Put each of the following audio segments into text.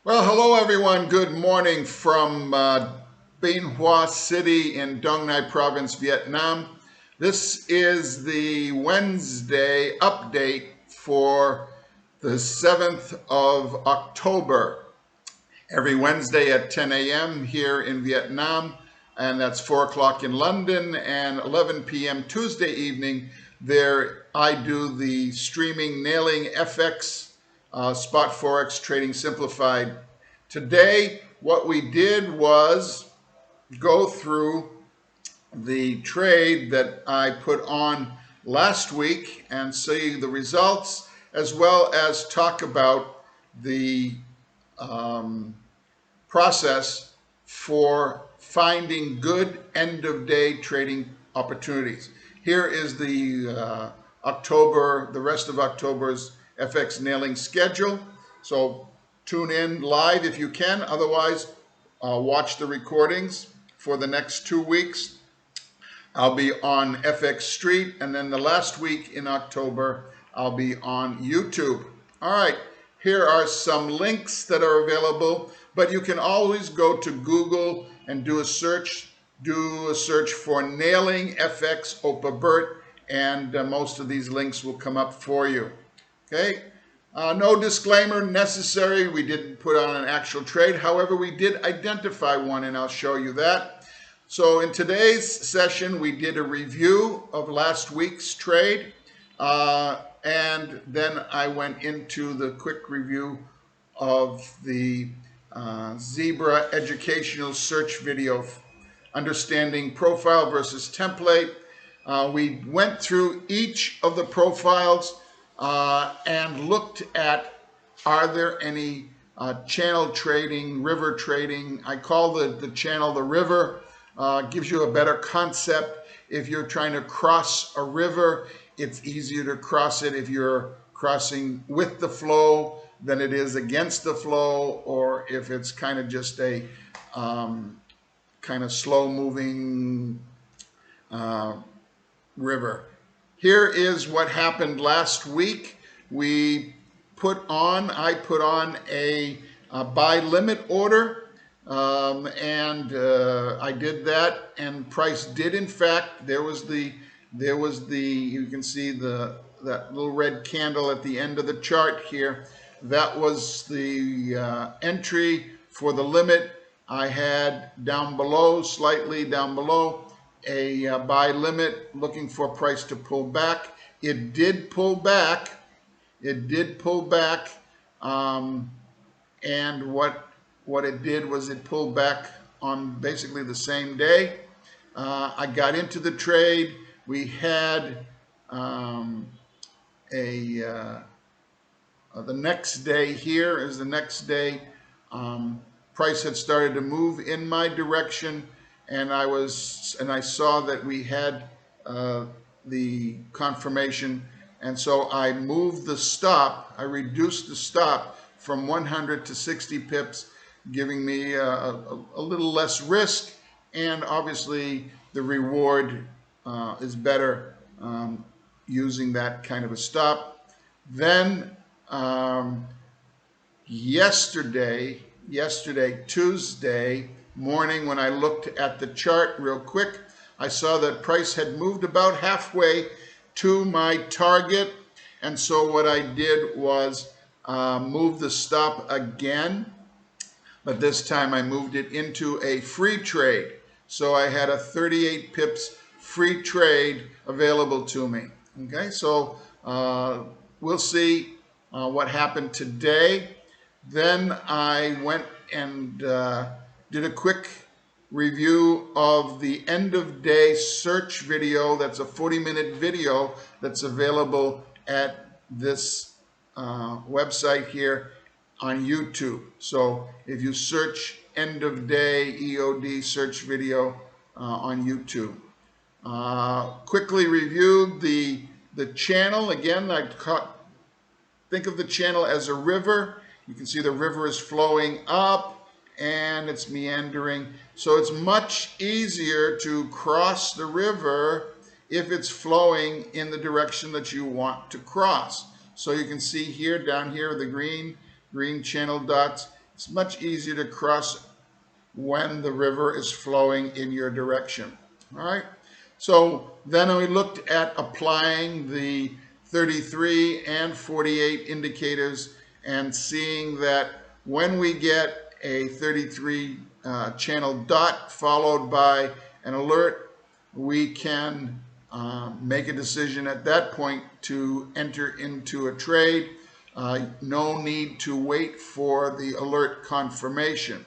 Well, hello everyone. Good morning from Binh Hoa City in Dong Nai Province, Vietnam. This is the Wednesday update for the 7th of October. Every Wednesday at 10 a.m. here in Vietnam, and that's 4 o'clock in London, and 11 p.m. Tuesday evening, there I do the streaming Nailing FX Spot Forex Trading Simplified. Today, what we did was go through the trade that I put on last week and see the results, as well as talk about the process for finding good end of day trading opportunities. Here is the the rest of October's FX nailing schedule. So tune in live if you can. Otherwise, watch the recordings for the next 2 weeks. I'll be on FXStreet, and then the last week in October, I'll be on YouTube. All right, here are some links that are available, but you can always go to Google and do a search. Do a search for Nailing FX Opa-Bert, and most of these links will come up for you. Okay. No disclaimer necessary. We didn't put on an actual trade. However, we did identify one, and I'll show you that. So in today's session, we did a review of last week's trade, and then I went into the quick review of the Zebra educational search video, understanding profile versus template. We went through each of the profiles and looked at, are there any channel trading, river trading. I call the channel the river. Gives you a better concept. If you're trying to cross a river, it's easier to cross it if you're crossing with the flow than it is against the flow, or if it's kind of just a kind of slow moving river. Here is what happened last week. I put on a buy limit order. I did that, and price did in fact, you can see that little red candle at the end of the chart here. That was the entry for the limit. I had down below, slightly down below, a buy limit, looking for price to pull back. It did pull back. And what it did was it pulled back on basically the same day. I got into the trade. We had the next day. Here is the next day. Price had started to move in my direction, and I saw that we had the confirmation, and so I moved the stop. I reduced the stop from 100 to 60 pips, giving me a little less risk, and obviously the reward is better using that kind of a stop. Then yesterday, Tuesday morning, when I looked at the chart real quick, I saw that price had moved about halfway to my target, and so what I did was move the stop again. But this time I moved it into a free trade. So I had a 38 pips free trade available to me. Okay, so we'll see what happened today. Then I went and did a quick review of the end of day search video. That's a 40-minute video that's available at this website here on YouTube. So if you search end of day EOD search video on YouTube. Quickly reviewed the channel. Again, think of the channel as a river. You can see the river is flowing up and it's meandering. So it's much easier to cross the river if it's flowing in the direction that you want to cross. So you can see here, down here, the green channel dots. It's much easier to cross when the river is flowing in your direction. All right. So then we looked at applying the 33 and 48 indicators and seeing that when we get a 33 channel dot followed by an alert, we can make a decision at that point to enter into a trade. No need to wait for the alert confirmation.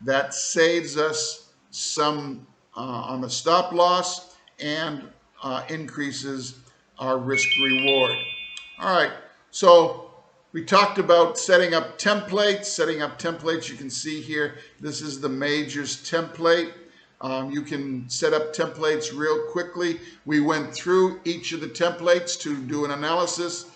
That saves us some on the stop loss and increases our risk reward. All right, so we talked about setting up templates. Setting up templates, you can see here, this is the majors template. You can set up templates real quickly. We went through each of the templates to do an analysis.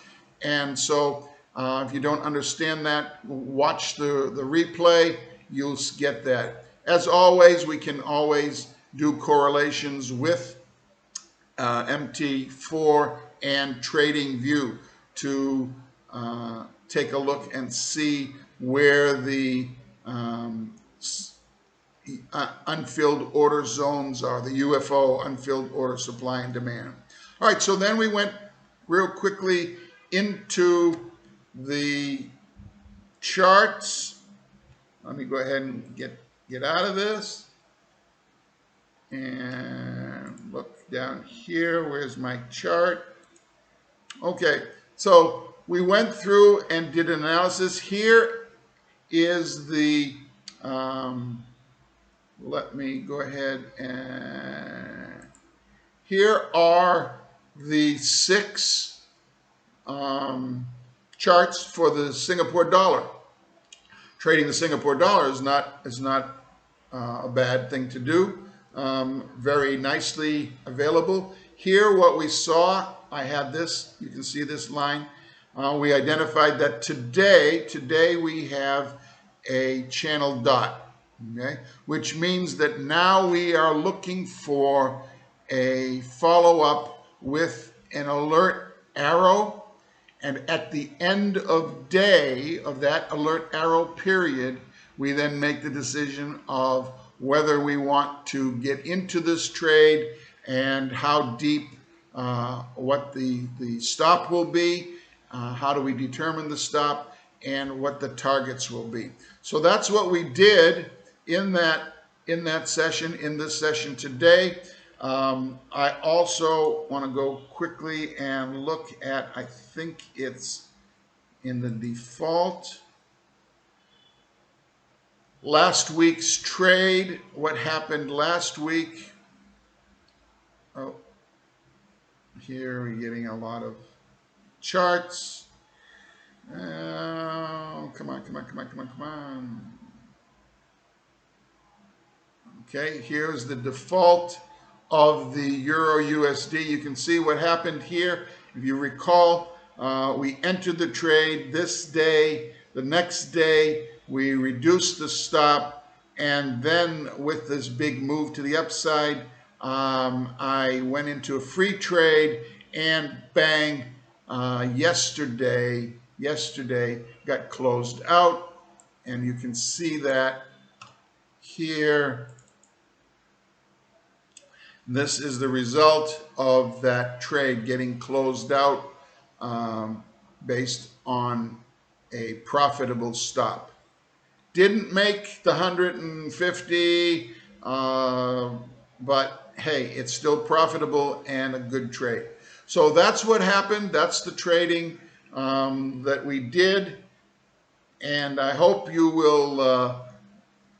And so if you don't understand that, watch the replay. You'll get that. As always, we can always do correlations with MT4 and TradingView to take a look and see where the unfilled order zones are, the UFO, unfilled order supply and demand. All right, so then we went real quickly into the charts. Let me go ahead and get out of this and look down here. Where's my chart? Okay, so we went through and did an analysis. Here is the let me go ahead and here are the 6 charts for the Singapore dollar. Trading the Singapore dollar is not a bad thing to do. Very nicely available. Here what we saw, I have this, you can see this line. We identified that today we have a channel dot. Okay, which means that now we are looking for a follow-up with an alert arrow, and at the end of day of that alert arrow period, we then make the decision of whether we want to get into this trade and how deep, what the stop will be, how do we determine the stop, and what the targets will be. So that's what we did in that session, in this session today. I also want to go quickly and look at, I think it's in the default, last week's trade. What happened last week? Oh, here we're getting a lot of charts. Come on. Okay, here's the default of the Euro USD. You can see what happened here. If you recall, we entered the trade this day. The next day, we reduced the stop. And then with this big move to the upside, I went into a free trade and bang, yesterday got closed out. And you can see that here. This is the result of that trade getting closed out based on a profitable stop. Didn't make the 150, but hey, it's still profitable and a good trade. So that's what happened. That's the trading that we did. And I hope you will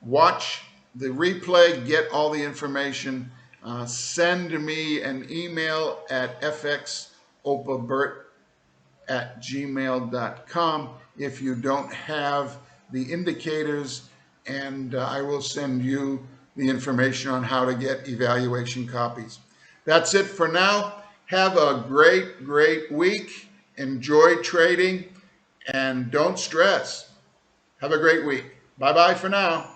watch the replay, get all the information. Send me an email at FXOpa-Bert@gmail.com if you don't have the indicators, and I will send you the information on how to get evaluation copies. That's it for now. Have a great week. Enjoy trading and don't stress. Have a great week. Bye-bye for now.